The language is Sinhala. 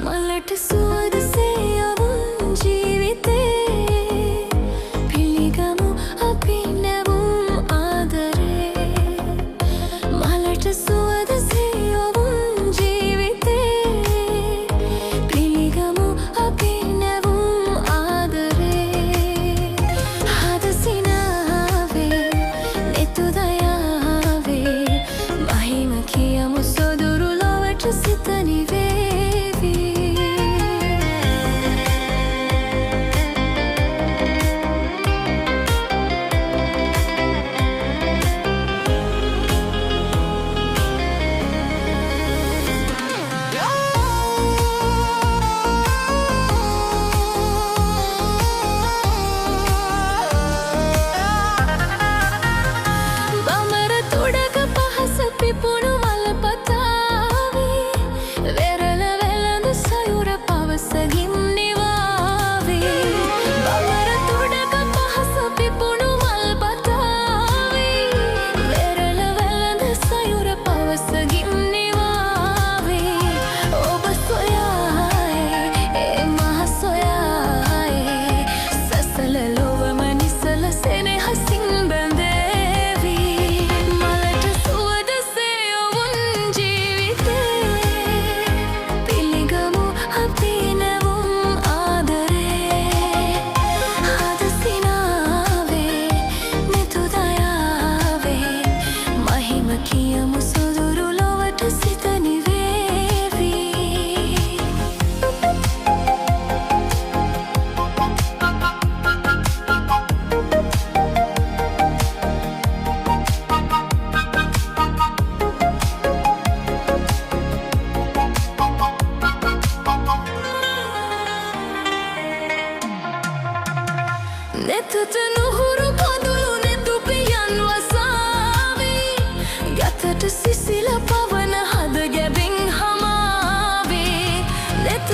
මලට සුවදසේ යවුන් ජීවිතේ පිළිගමු අපි නැවුම් ආදරේ මලට සුවදසේ යවුන් ජීවිතේ පිළිගමු අපි නැවුම් ආදරේ හද සිනාවේ නෙතු දයාවේ මහිම කියමු සොදුරු ලොවට සිත නිවේ නෙතට නුහුරු කඳුළු නෙතු පියන් වසාවේ ගතට සිසිල පවන හද ගැබෙන් හමාවේ නෙතට